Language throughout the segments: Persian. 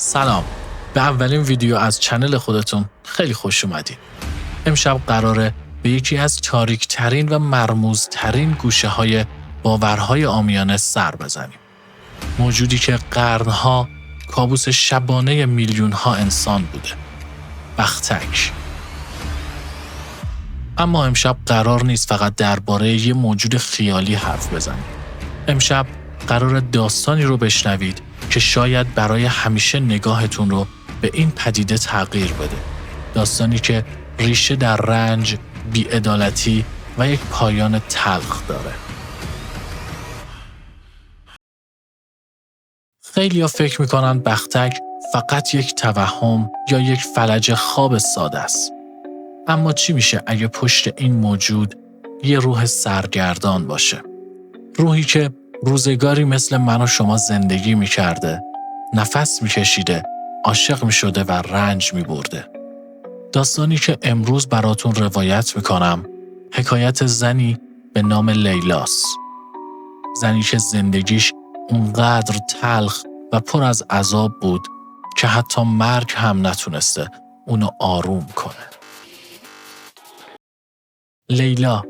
سلام، به اولین ویدیو از چنل خودتون خیلی خوش اومدین. امشب قراره به یکی از تاریک‌ترین و مرموزترین گوشه‌های باورهای عامیانه سر بزنیم. موجودی که قرنها کابوس شبانه میلیون‌ها انسان بوده. بختک. اما امشب قرار نیست فقط درباره یه موجود خیالی حرف بزنیم. امشب قرار داستانی رو بشنوید که شاید برای همیشه نگاهتون رو به این پدیده تغییر بده. داستانی که ریشه در رنج، بی‌عدالتی و یک پایان تلخ داره. خیلی‌ها فکر می‌کنن بختک فقط یک توهم یا یک فلج خواب ساده است. اما چی میشه اگه پشت این موجود یه روح سرگردان باشه؟ روحی که روزگاری مثل من و شما زندگی می‌کرده، نفس می‌کشیده، عاشق می‌شده و رنج می‌برده. داستانی که امروز براتون روایت می‌کنم، حکایت زنی به نام لیلاست. زنی که زندگیش اونقدر تلخ و پر از عذاب بود که حتی مرگ هم نتونسته اونو آروم کنه. لیلا،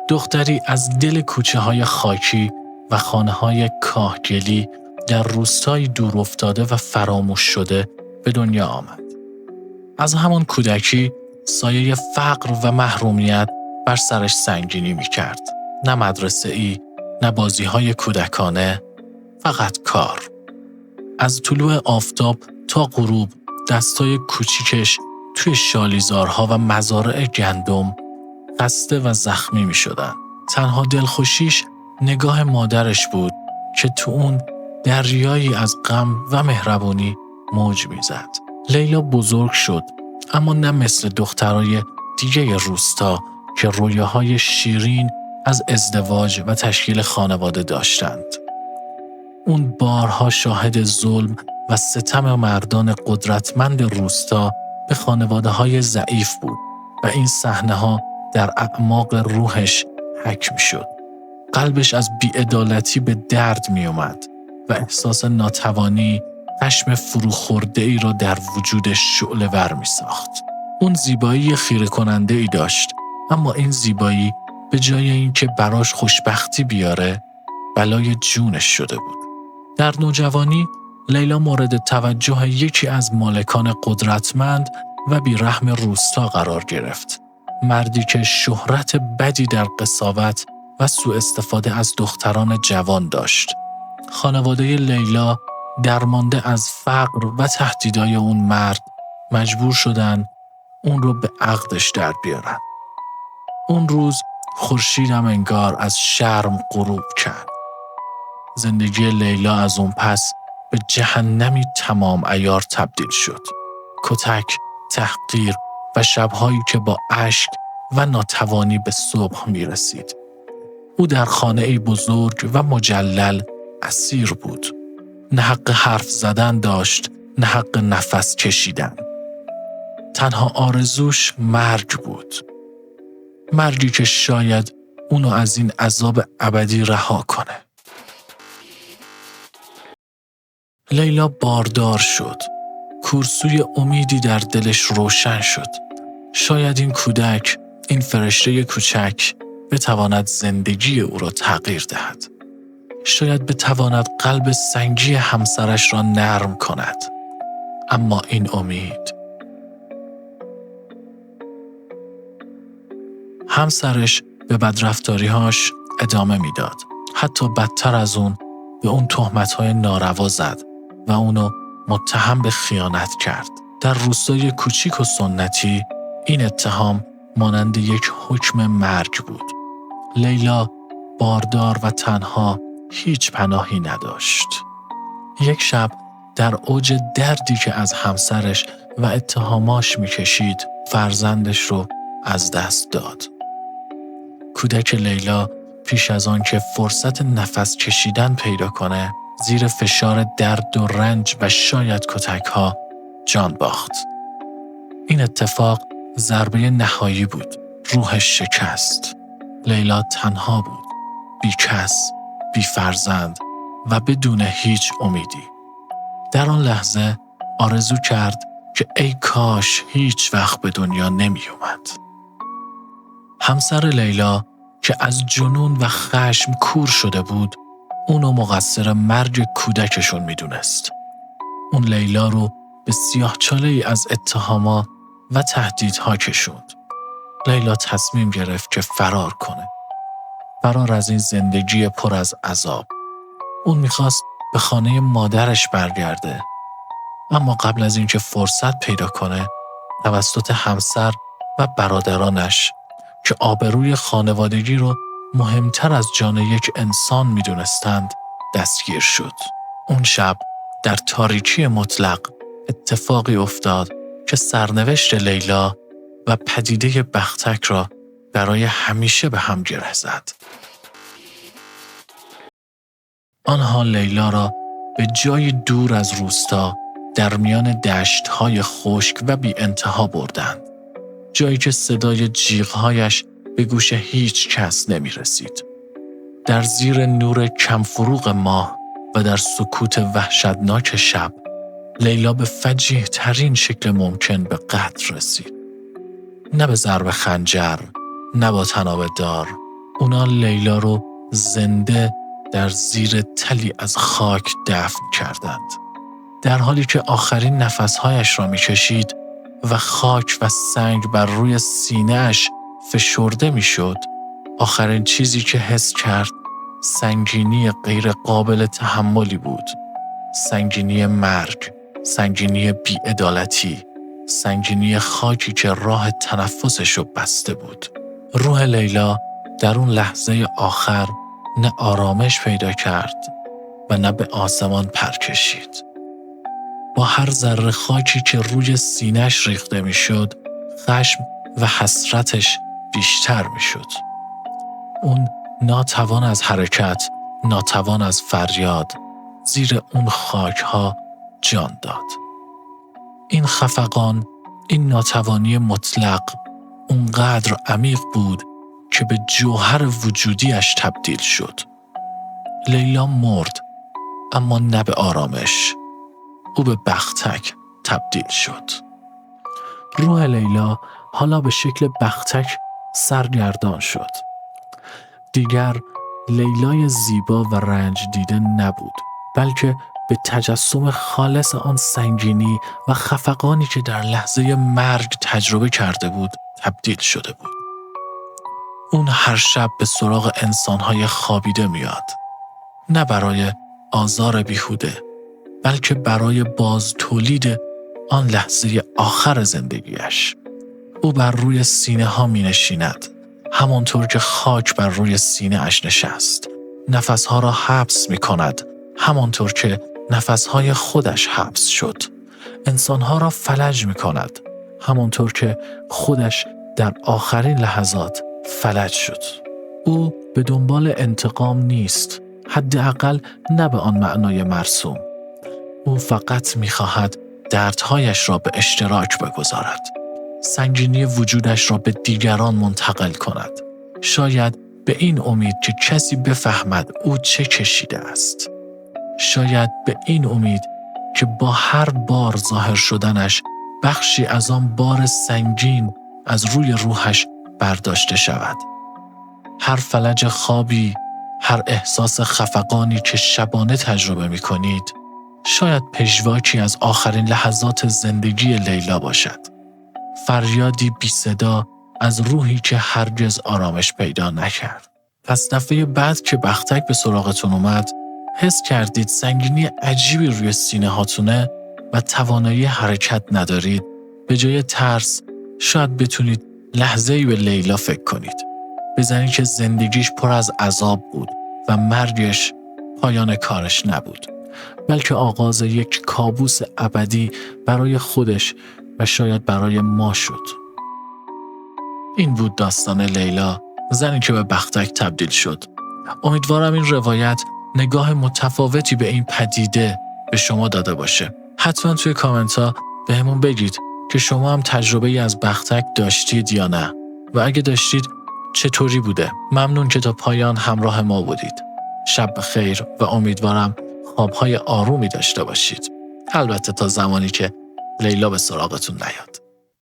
دختری از دل کوچه‌های خاکی و خانه‌های کاهگلی در روستایی دور افتاده و فراموش شده به دنیا آمد. از همان کودکی سایه فقر و محرومیت بر سرش سنگینی می‌کرد. نه مدرسه‌ای، نه بازی‌های کودکانه، فقط کار. از طلوع آفتاب تا غروب دستای کوچیکش توی شالیزارها و مزارع گندم خسته و زخمی می شدن. تنها دلخوشیش نگاه مادرش بود که تو اون دریایی از غم و مهربونی موج می زد. لیلا بزرگ شد، اما نه مثل دخترای دیگه روستا که رویاهای شیرین از ازدواج و تشکیل خانواده داشتند. اون بارها شاهد ظلم و ستم مردان قدرتمند روستا به خانواده‌های ضعیف بود و این صحنه‌ها در اعماق روحش حک می‌شد. قلبش از بی‌عدالتی به درد می‌اومد و احساس ناتوانی، خشم فروخورده‌ای را در وجودش شعله‌ور می‌ساخت. اون زیبایی خیره کننده‌ای داشت، اما این زیبایی به جای اینکه براش خوشبختی بیاره، بلای جونش شده بود. در نوجوانی، لیلا مورد توجه یکی از مالکان قدرتمند و بیرحم روستا قرار گرفت. مردی که شهرت بدی در قساوت و سوء استفاده از دختران جوان داشت. خانواده لیلا درمانده از فقر و تهدیدهای اون مرد مجبور شدن اون رو به عقدش در بیارن. اون روز خورشیدم انگار از شرم غروب کرد. زندگی لیلا از اون پس به جهنمی تمام عیار تبدیل شد. کتک، تحقیر و شب‌هایی که با اشک و ناتوانی به صبح می‌رسید. او در خانه‌ای بزرگ و مجلل اسیر بود. نه حق حرف زدن داشت، نه حق نفس کشیدن. تنها آرزوش مرگ بود. مرگی که شاید اونو از این عذاب ابدی رها کنه. لیلا باردار شد. کورسوی امیدی در دلش روشن شد. شاید این کودک، این فرشته کوچک بتواند زندگی او را تغییر دهد. شاید بتواند قلب سنگی همسرش را نرم کند. اما این امید. همسرش به بدرفتاری‌هاش ادامه میداد. حتی بدتر از اون به اون تهمت‌های ناروا زد و اونو متهم به خیانت کرد. در روستای کوچیک و سنتی این اتهام مانند یک حکم مرگ بود. لیلا باردار و تنها هیچ پناهی نداشت. یک شب در اوج دردی که از همسرش و اتهاماش میکشید، فرزندش رو از دست داد. کودک لیلا پیش از آن که فرصت نفس کشیدن پیدا کنه، زیر فشار درد و رنج و شاید کتک‌ها جان باخت. این اتفاق ضربه نهایی بود. روحش شکست. لیلا تنها بود. بی کس، بی فرزند و بدون هیچ امیدی. در آن لحظه آرزو کرد که ای کاش هیچ وقت به دنیا نمی اومد. همسر لیلا که از جنون و خشم کور شده بود، اونو مقصر مرگ کودکشون می دونست. اون لیلا رو به سیاهچاله‌ای از اتهامات و تهدیدها کشوند. لیلا تصمیم گرفت که فرار کنه. فرار از این زندگی پر از عذاب. اون میخواست به خانه مادرش برگرده. اما قبل از اینکه فرصت پیدا کنه، توسط همسر و برادرانش که آبروی خانوادگی رو مهمتر از جان یک انسان میدونستند، دستگیر شد. اون شب در تاریکی مطلق اتفاقی افتاد که سرنوشت لیلا و پدیده بختک را برای همیشه به هم گره زد. آنها لیلا را به جای دور از روستا در میان دشت‌های خشک و بی انتها بردند. جایی که صدای جیغ‌هایش به گوش هیچ کس نمی رسید. در زیر نور کمفروغ ماه و در سکوت وحشتناک شب، لیلا به فجیح ترین شکل ممکن به قتل رسید. نه به ضرب خنجر، نه با طناب دار. اونا لیلا رو زنده در زیر تلی از خاک دفن کردند. در حالی که آخرین نفسهایش را می‌کشید و خاک و سنگ بر روی سینه‌اش فشرده می‌شد، آخرین چیزی که حس کرد سنگینی غیر قابل تحملی بود. سنگینی مرگ، سنگینی بی‌عدالتی، سنگینی خاکی که راه تنفسش رو بسته بود. روح لیلا در اون لحظه آخر نه آرامش پیدا کرد و نه به آسمان پر کشید. با هر ذره خاکی که روی سینه‌اش ریخته میشد، خشم و حسرتش بیشتر میشد. اون ناتوان از حرکت، ناتوان از فریاد، زیر اون خاک‌ها جان داد. این خفقان، این ناتوانی مطلق، اونقدر عمیق بود که به جوهر وجودیش تبدیل شد. لیلا مرد، اما نه به آرامش. او به بختک تبدیل شد. روح لیلا حالا به شکل بختک سرگردان شد. دیگر لیلای زیبا و رنج دیده نبود، بلکه به تجسم خالص آن سنگینی و خفقانی که در لحظه مرگ تجربه کرده بود تبدیل شده بود. اون هر شب به سراغ انسانهای خوابیده میاد، نه برای آزار بیهوده، بلکه برای باز تولید آن لحظه آخر زندگیش. او بر روی سینه ها می نشیند، همانطور که خاک بر روی سینه اش نشست. نفسها را حبس می کند، همانطور که نفسهای خودش حبس شد. انسانها را فلج می کند، همانطور که خودش در آخرین لحظات فلج شد. او به دنبال انتقام نیست، حداقل نه به آن معنای مرسوم. او فقط می‌خواهد دردهایش را به اشتراک بگذارد، سنگینی وجودش را به دیگران منتقل کند، شاید به این امید که کسی بفهمد او چه کشیده است، شاید به این امید که با هر بار ظاهر شدنش بخشی از آن بار سنگین از روی روحش برداشته شود. هر فلج خوابی، هر احساس خفقانی که شبانه تجربه می‌کنید، شاید پژواکی از آخرین لحظات زندگی لیلا باشد. فریادی بی صدا از روحی که هرگز آرامش پیدا نکرد. پس دفعه بعد که بختک به سراغتون اومد، حس کردید سنگینی عجیبی روی سینه هاتونه و توانایی حرکت ندارید. به جای ترس، شاید بتونید لحظه‌ای به لیلا فکر کنید. بزنید که زندگیش پر از عذاب بود و مرگش پایان کارش نبود، بلکه آغاز یک کابوس ابدی برای خودش و شاید برای ما شد. این بود داستان لیلا، زنی که به بختک تبدیل شد. امیدوارم این روایت نگاه متفاوتی به این پدیده به شما داده باشه. حتما توی کامنت ها بهمون بگید که شما هم تجربه ای از بختک داشتید یا نه، و اگه داشتید چطوری بوده. ممنون که تا پایان همراه ما بودید. شب بخیر و امیدوارم خوابهای آرومی داشته باشید. البته تا زمانی که لیلا به سراغتون نیاد.